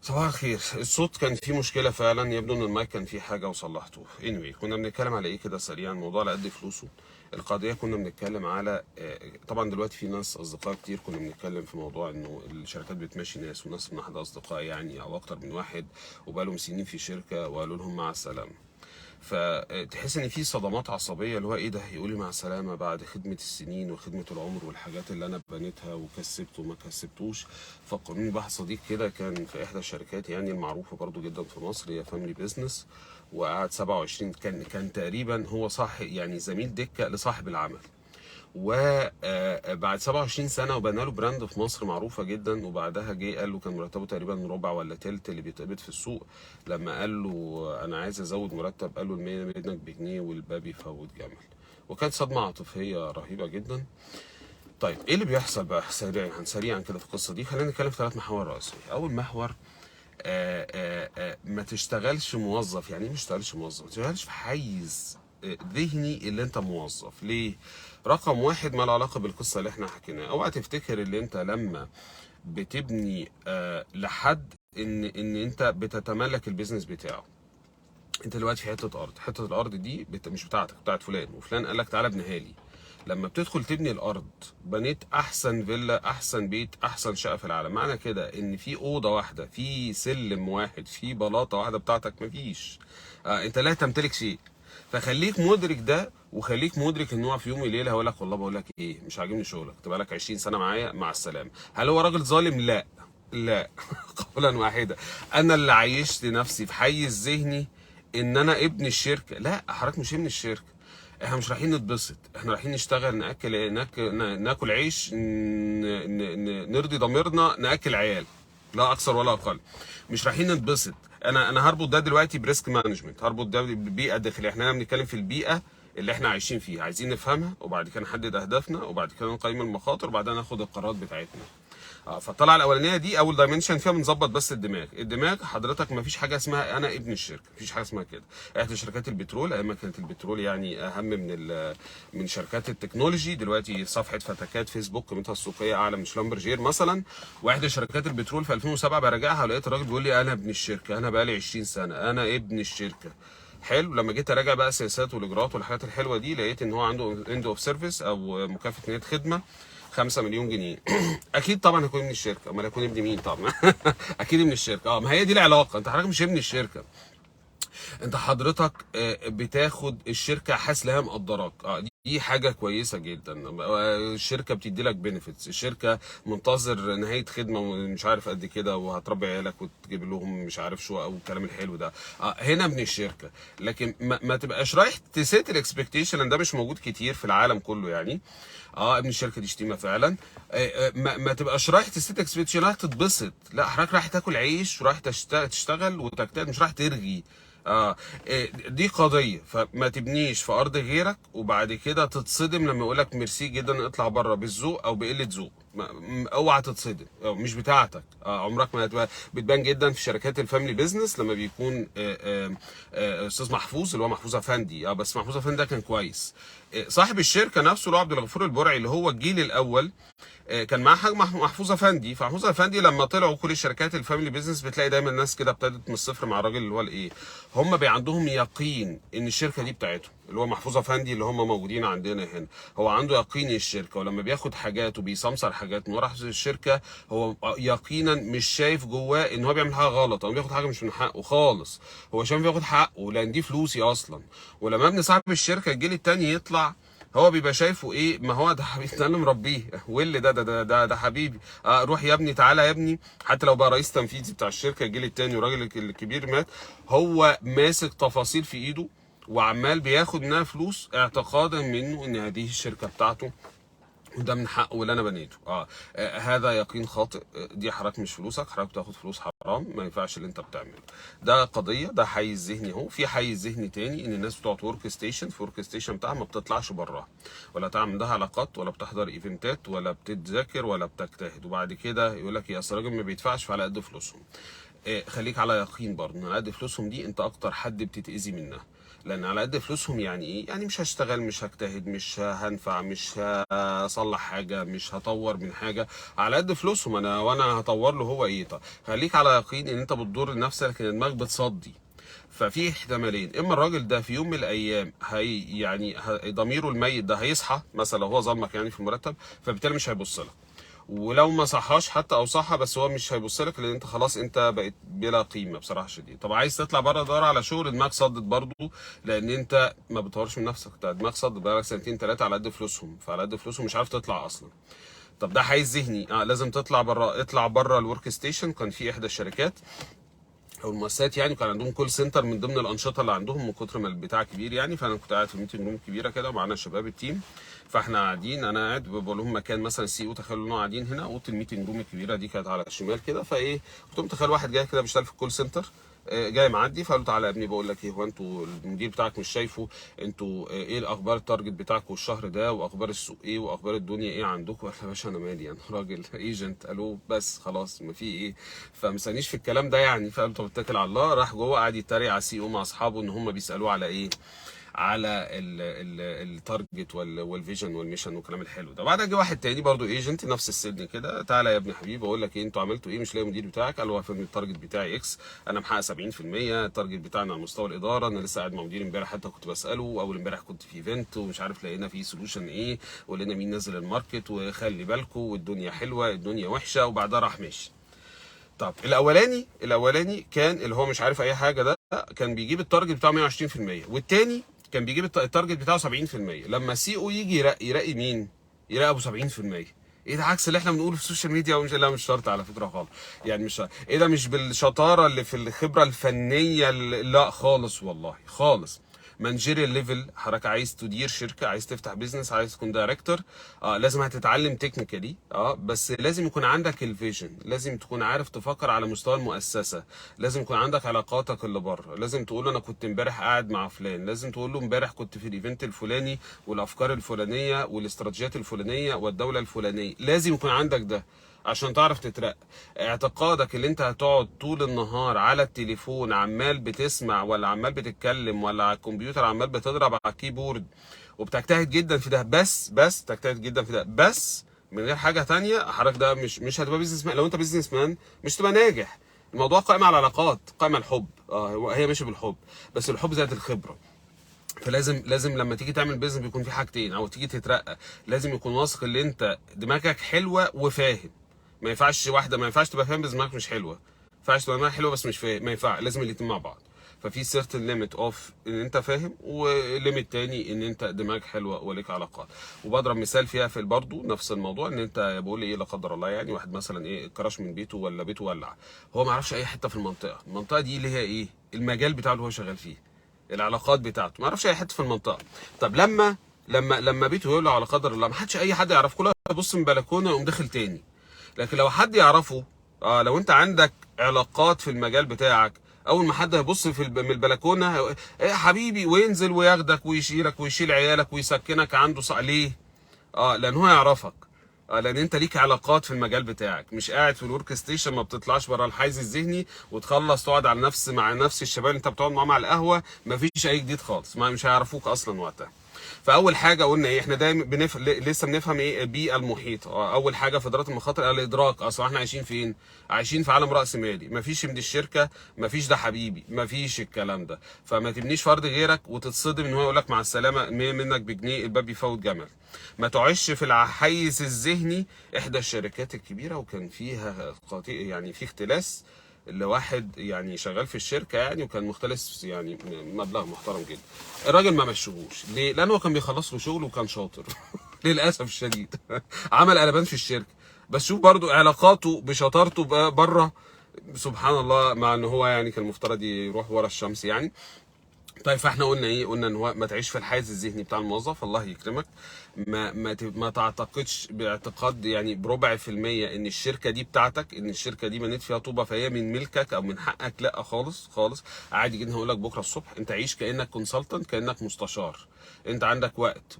صباح الخير. الصوت كان فيه مشكلة فعلا، يبدو ان المايك كان فيه حاجة وصلحته. كنا بنتكلم على ايه كده سريعا؟ موضوع على قد فلوسه. القضية كنا بنتكلم على طبعا دلوقتي في ناس اصدقاء كتير، كنا بنتكلم في موضوع انه الشركات بتمشي ناس، وناس من احد اصدقائي يعني او اكتر من واحد وبقالهم سنين في شركة وقالوا لهم مع السلامة. فتحس ان في صدمات عصبيه، اللي هو ايه ده، هيقولي مع السلامه بعد خدمه السنين وخدمه العمر والحاجات اللي انا بنيتها وكسبته وما كسبتوش. فكرني بواحد صديق كده كان في احدى الشركات يعني المعروفه برضو جدا في مصر، هي فاميلي بيزنس، وقعد 27، كان تقريبا هو صح يعني زميل دكه لصاحب العمل. وبعد 27 سنه وبنى له براند في مصر معروفه جدا، وبعدها جه قال له كان مرتبه تقريبا ربع ولا تلت اللي بيتقبض في السوق. لما قال له انا عايز ازود مرتب، قال له المية منك بجنيه والباب يفوت جمل. وكانت صدمه عاطفيه رهيبه جدا. طيب ايه اللي بيحصل بقى سريعا كده في القصه دي؟ خلينا نتكلم في 3 محاور رئيسيه. اول محور، ما تشتغلش موظف. يعني ايه ما تشتغلش موظف؟ ما تشتغلش في حيز ذهني اللي انت موظف. ليه؟ رقم واحد، ما له علاقه بالقصه اللي احنا حكيناها. اوعى تفتكر اللي انت لما بتبني لحد ان انت بتتملك البيزنس بتاعه. انت دلوقتي في حته الارض دي مش بتاعتك، بتاعت فلان، وفلان قال لك تعالى ابنيها لي. لما بتدخل تبني الارض، بنيت احسن فيلا، احسن بيت، احسن شقه في العالم. معنى كده ان في اوضه واحده، في سلم واحد، في بلاطه واحده بتاعتك؟ مفيش. انت لا تمتلك شيء. فخليك مدرك ده، وخليك مدرك ان هو في يوم وليله هقول لك والله بقول لك ايه، مش عاجبني شغلك، تبقى لك 20 سنه معايا مع السلامه. هل هو راجل ظالم؟ لا. لا. قولا واحدا. انا اللي عيشت نفسي في حيز ذهني ان انا ابن الشركه. لا، حضرتك مش ابن الشركه. احنا مش رايحين نتبسط، احنا رايحين نشتغل، ناكل عيش، نرضي ضميرنا، ناكل عيال، لا اكثر ولا اقل. مش رايحين نتبسط. انا هربط ده دلوقتي بريسك مانجمنت، هربط ده بالبيئه الداخليه. احنا بنتكلم في البيئه اللي احنا عايشين فيها، عايزين نفهمها، وبعد كده نحدد اهدافنا، وبعد كده نقيم المخاطر، وبعدين ناخد القرارات بتاعتنا. فالطلعه الاولانيه دي اول دايمنشن فيها بنظبط بس الدماغ حضرتك. ما فيش حاجه اسمها انا ابن الشركه، ما فيش حاجه اسمها كده. احدى شركات البترول، ايام ما كانت البترول يعني اهم من شركات التكنولوجي، دلوقتي صفحه فتكات فيسبوك قيمتها السوقيه اعلى من شلمبرجير مثلا. واحدى شركات البترول في 2007 براجعها ولقيت الراجل بيقول لي انا ابن الشركه، انا بقالي 20 سنه انا ابن الشركه. حلو. لما جيت اراجع بقى السياسات والاجراءات والحاجات الحلوه دي، لقيت ان هو عنده اند اوف سيرفيس او مكافاه نهايه خدمه 5 مليون جنيه. اكيد طبعا هكون ابن الشركه، امال هكون ابن مين طبعا؟ اكيد ابن الشركه. ما هي دي العلاقه. انت حضرتك مش ابن الشركه، انت حضرتك بتاخد الشركه حاسس لها مقدراك. دي حاجه كويسه جدا. الشركه بتدي لك بينيفيتس، الشركه منتظر نهايه خدمه مش عارف قد كده، وهتربي عيالك وتجيب لهم مش عارف شو او الكلام الحلو ده. هنا من الشركه. لكن ما تبقاش رايح تسيت الاكسبكتيشن، ده مش موجود كتير في العالم كله يعني. ابن الشركه دي شتيمه فعلا. ما تبقاش رايح تسيت اكسبكتيشن، رايح تتبسط. لا، حضرتك رايح تاكل عيش، ورايح تشتغل وتجتهد، مش رايح ترغي. اه دي قضيه. فما تبنيش في ارض غيرك وبعد كده تتصدم لما يقولك ميرسي جدا اطلع بره بالذوق او بقله ذوق. اوعى تتصدم، مش بتاعتك. عمرك ما بتبان جدا في شركات الفاميلي بيزنس لما بيكون استاذ محفوظ اللي هو محفوظ افندي. بس محفوظ افندي ده كان كويس. صاحب الشركه نفسه اللي هو عبد الغفور البرعي اللي هو الجيل الاول، كان معاه حاج محفوظ افندي. فمحفوظ افندي لما طلعوا كل الشركات الفاميلي بيزنس، بتلاقي دايما الناس كده ابتدت من الصفر مع الراجل اللي هو الايه. هم بقى عندهم يقين ان الشركه دي بتاعتهم، اللي هو محفوظ افندي اللي هم موجودين عندنا هنا. هو عنده يقين الشركه، ولما بياخد حاجات وبيسمسر حاجات من ورا الشركه، هو يقينا مش شايف جواه ان هو بيعمل حاجه غلط او بياخد حاجه مش من حقه خالص. هو شايف بياخد حقه لان دي فلوسي اصلا. ولما ابن صاحب الشركه الجيل التاني يطلع، هو بيبقى شايفه ايه، ما هو ده حبيبي ده اللي مربيه، واللي ده حبيبي. روح يا ابني، تعالى يا ابني. حتى لو بقى رئيس تنفيذي بتاع الشركه الجيل التاني والراجل الكبير مات، هو ماسك تفاصيل في ايده وعمال بياخد منها فلوس اعتقادا منه ان هذه الشركه بتاعته، وده من حقه اللي انا بنيته. هذا يقين خاطئ. دي حضرتك مش فلوسك، حضرتك بتاخد فلوس حرام، ما ينفعش اللي انت بتعمله. ده قضيه، ده حيز ذهني اهو. في حيز ذهني تاني ان الناس بتوع ورك ستيشن في ورك ستيشن بتاعها ما بتطلعش براها، ولا تعمل عندها علاقات، ولا بتحضر ايفنتات، ولا بتتذاكر، ولا بتجتهد. وبعد كده يقول لك يا اصل الراجل ما بيدفعش فعلى قد فلوسهم. خليك على يقين برضه ان على قد فلوسهم دي انت اكتر حد بتتاذي منها. لان على قد فلوسهم يعني ايه؟ يعني مش هشتغل، مش هجتهد، مش هنفع، مش هصلح حاجه، مش هطور من حاجه. على قد فلوسهم وانا هطور له هو ايه؟ طب خليك على يقين ان انت بتضر لنفسك لكن دماغك بتصدي. ففي احتمالين، اما الراجل ده في يوم من الايام ضميره الميت ده هيصحى مثلا لو هو ظلمك يعني في المرتب، فبالتالي مش هيبص لك. ولو ما صحاش حتى او صحى بس هو مش هيبص لك، لان انت خلاص انت بقيت بلا قيمه بصراحه شديد. طب عايز تطلع بره دور على شغل، دماغك صدت برضه، لان انت ما بتطورش من نفسك، انت دماغك صدت بقالك سنتين ثلاثه على قد فلوسهم، فعلى قد فلوسهم مش عارف تطلع اصلا. طب ده حيز ذهني، لازم تطلع بره، اطلع بره الورك ستيشن. كان في احدى الشركات او المؤسسات يعني كان عندهم كول سنتر من ضمن الانشطه اللي عندهم، من كتر ما البتاع كبير يعني. فانا كنت قاعد في ميتنج روم كبيره كده ومعانا شباب التيم، فاحنا قاعدين، انا قاعد بقول لهم مكان مثلا السي او، تخيلوا انهم قاعدين هنا، اوضه الميتنج روم الكبيره دي كانت على الشمال كده. فايه قلت لهم تخيل واحد جاي كده بيشتغل في الكول سنتر، جاي معدي، فقالوا تعالى يا ابني بقول لك ايه، هو انتوا المدير بتاعك مش شايفه؟ انتوا ايه الاخبار التارجت بتاعكم الشهر ده، واخبار السوق ايه، واخبار الدنيا ايه عندكم؟ قال يا باشا انا مالي، انا راجل ايجنت. قالوا بس خلاص ما في ايه، فمسانيش في الكلام ده يعني. فقال طب اتكل على الله. راح جوه قعد يتريق على السي او مع اصحابه ان هم بيسالوه على ايه، على التارجت والفيجن والميشن والكلام الحلو ده. بعدها جه واحد تاني برضو ايجنت نفس السن كده، تعالى يا ابن حبيبي اقول لك ايه، انتوا عملتوا ايه؟ مش لاقي المدير بتاعك. قال له فين التارجت بتاعي اكس، انا محقق 70%، التارجت بتاعنا على مستوى الاداره، انا لسه قاعد مع مدير امبارح حتى كنت بساله، واول امبارح كنت في ايفنت ومش عارف لقينا فيه سولوشن ايه، ولقينا مين نزل الماركت، وخلي بالكم والدنيا حلوه الدنيا وحشه، وبعدها راح ماشي. طب الاولاني كان اللي هو مش عارف اي حاجه ده، كان بيجيب التارجت بتاعه 120%، والتاني كان بيجيب التارجت بتاعه 70%. لما سي او يجي يراقي مين؟ يراقي ابو 70%. ايه ده؟ عكس اللي احنا بنقوله في السوشيال ميديا. ومش، لا مش شرط على فكره خالص، يعني مش شرط. ايه ده؟ مش بالشطاره اللي في الخبره الفنيه لا خالص والله خالص. مانجيريال ليفل، حضرتك عايز تدير شركه، عايز تفتح بيزنس، عايز تكون دايركتور، لازم هتتعلم تكنيكالي، بس لازم يكون عندك الفيجن، لازم تكون عارف تفكر على مستوى المؤسسه، لازم يكون عندك علاقاتك اللي بره، لازم تقول له انا كنت امبارح قاعد مع فلان، لازم تقول له امبارح كنت في الايفنت الفلاني والافكار الفلانيه والاستراتيجيات الفلانيه والدوله الفلانيه. لازم يكون عندك ده عشان تعرف تترقى. اعتقادك اللي انت هتقعد طول النهار على التليفون عمال بتسمع، ولا عمال بتتكلم، ولا على الكمبيوتر عمال بتضرب على الكيبورد وبتجتهد جدا في ده، بس تجتهد جدا في ده بس من غير حاجه تانية، حضرتك ده مش هتبقى بيزنس مان. لو انت بيزنس مان مش تبقى ناجح. الموضوع قائم على العلاقات، قائم على الحب، هي ماشيه بالحب، بس الحب زائد الخبره. فلازم لما تيجي تعمل بيزنس بيكون في حاجتين، او تيجي تترقى لازم يكون واثق ان انت دماغك حلوه وفاهم. ما ينفعش واحده، ما ينفعش تبقى فاهم بس دماغك مش حلوه، ما ينفعش تبقى دماغك حلوه بس مش فاهم، ما ينفع، لازم الاتنين مع بعض. ففي سيرتن ليميت اوف ان انت فاهم، وليميت تاني ان انت دماغك حلوه وليك علاقات. وبضرب مثال فيها في برضه نفس الموضوع، ان انت بقول ايه لا قدر الله يعني، واحد مثلا ايه كراش من بيته ولا بيته ولع، هو ما يعرفش اي حته في المنطقه دي اللي هي ايه المجال بتاعه اللي هو شغال فيه، العلاقات بتاعته، ما يعرفش اي حته في المنطقه. طب لما بيته يولع على قدر الله، ما حدش اي حد يعرف، كله يبص من البلكونه ويقوم داخل تاني. لكن لو حد يعرفه، لو انت عندك علاقات في المجال بتاعك، اول ما حد هيبص من البلكونه ايه يا حبيبي، وينزل وياخدك ويشيلك ويشيل عيالك ويسكنك عنده ليه؟ لان هو يعرفك، لان انت ليك علاقات في المجال بتاعك، مش قاعد في الورك ستيشن، ما بتطلعش بره الحيز الذهني وتخلص تقعد على مع نفس الشباب اللي انت بتقعد معاهم على القهوه، مفيش اي جديد خالص، ما مش هيعرفوك اصلا وقتها. فاول حاجه قلنا ايه، احنا دايما لسه بنفهم ايه البيئه المحيطه. اول حاجه في اداره المخاطر الادراك، اصلا احنا عايشين فين؟ عايشين في عالم راس مالي، مفيش من الشركه، مفيش ده حبيبي، مفيش الكلام ده. فما تبنيش فرد غيرك وتتصدم ان هو يقول لك مع السلامه، منك بجنيه الباب يفوت جمل. ما تعيش في الحيز الذهني. احدى الشركات الكبيره وكان فيها يعني في اختلاس لواحد يعني شغال في الشركه يعني، وكان مختلس يعني مبلغ محترم جدا. الراجل ما مشوهوش ليه؟ لانه كان بيخلص له شغله وكان شاطر للاسف الشديد عمل قلبان في الشركه. بس شوف برضو علاقاته بشطارته بره، سبحان الله، مع ان هو يعني كان المفترض يروح ورا الشمس يعني. طيب فاحنا قلنا ايه؟ قلنا ان هو ما تعيش في الحيز الذهني بتاع الموظف، الله يكرمك. ما تعتقدش باعتقاد يعني بربع في المية ان الشركة دي بتاعتك، ان الشركة دي بنيت فيها طوبة فهي من ملكك او من حقك، لا خالص خالص. عادي جدا هقول لك بكرة الصبح انت عيش كأنك كونسلتنت، كأنك مستشار. انت عندك وقت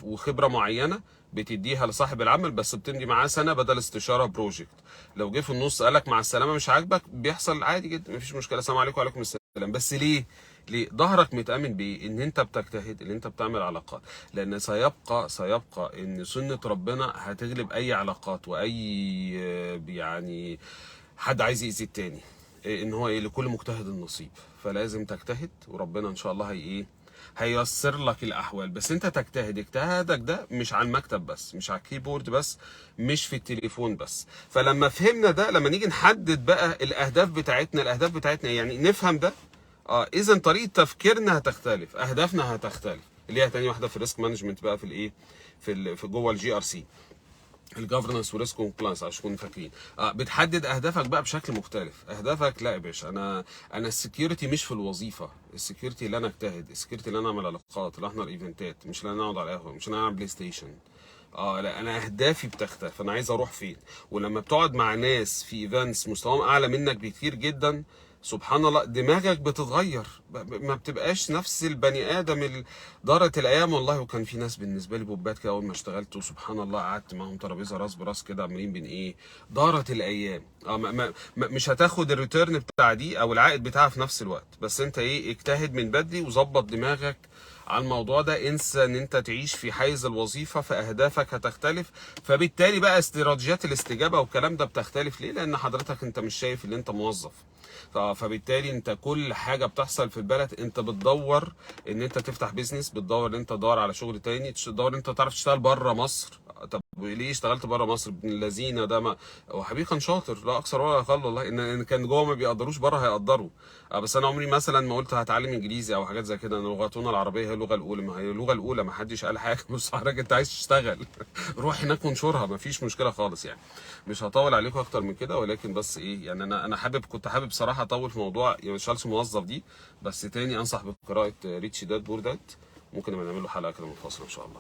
وخبرة معينة بتديها لصاحب العمل، بس بتمضي معاه سنة بدل استشارة بروجكت. لو جه في النص قالك مع السلامة مش عاجبك، بيحصل عادي جدا، مفيش مشكلة، السلام عليكم وعليكم السلام. الكلام. بس ليه؟ ليه؟ ظهرك متأمن بإيه؟ إن أنت بتجتهد، إن أنت بتعمل علاقات، لأن سيبقى إن سنة ربنا هتغلب أي علاقات وأي يعني حد عايز يأذي التاني. إن هو إيه؟ لكل مجتهد النصيب. فلازم تجتهد، وربنا إن شاء الله هي إيه؟ هييسر لك الاحوال. بس انت تجتهد، اجتهادك ده مش على المكتب بس، مش على الكيبورد بس، مش في التليفون بس. فلما فهمنا ده، لما نيجي نحدد بقى الاهداف بتاعتنا يعني نفهم ده، اذا طريقه تفكيرنا هتختلف، اهدافنا هتختلف، اللي هي تاني واحده في الريسك مانجمنت بقى، في الايه، في جوه الجي ار سي، الجفرنس وريسك كومبلاينس، عشان تكونوا فاكرين. بتحدد اهدافك بقى بشكل مختلف. اهدافك، لا يا باشا، انا السكيورتي مش في الوظيفه، السكيورتي اللي انا اجتهد، السكيورتي اللي انا اعمل علاقات، اللي احضر ايفنتات، مش اللي انا اقعد على قهوه، مش اللي انا العب بلاي ستيشن. لا، انا اهدافي بتختلف، انا عايز اروح فين. ولما بتقعد مع ناس في ايفنتس مستواهم اعلى منك بكتير جدا، سبحان الله دماغك بتتغير، ما بتبقاش نفس البني ادم دارت الايام والله. وكان في ناس بالنسبه لي بوبات كده، اول ما اشتغلت وسبحان الله قعدت معاهم ترابيزه راس براس كده، عاملين بين ايه، دارت الايام. مش هتاخد الريتيرن بتاع دي او العائد بتاعها في نفس الوقت. بس انت ايه، اجتهد من بدري وظبط دماغك على الموضوع ده. انسى ان انت تعيش في حيز الوظيفه، فاهدافك هتختلف، فبالتالي بقى استراتيجيات الاستجابه والكلام ده بتختلف. ليه؟ لان حضرتك انت مش شايف ان انت موظف. فبالتالي انت كل حاجه بتحصل في البلد انت بتدور ان انت تفتح بيزنس، بتدور ان انت تدور على شغل تاني، تدور ان انت تعرف تشتغل بره مصر. طب ليه اشتغلت بره مصر؟ ابن الذين ده، ما هو حبيبي كان شاطر، لا اكثر ولا اقل والله. ان كان جوه ما بيقدروش، بره هيقدروا. بس انا عمري مثلا ما قلت هتعلم انجليزي او حاجات زي كده. انا لغتنا العربيه هي اللغه الاولى، ما هي اللغه الاولى، ما حدش قال حاجه. بص حضرتك، انت عايز تشتغل روح هناك وانشرها، ما فيش مشكله خالص يعني. مش هطول عليكم اكتر من كده، ولكن بس ايه يعني، كنت حابب صراحه اطول في موضوع يعني شالش موظف دي. بس تاني انصح بقراءه ريتش داد بور داد. ممكن نبقى نعمل له حلقه كده منفصله ان شاء الله.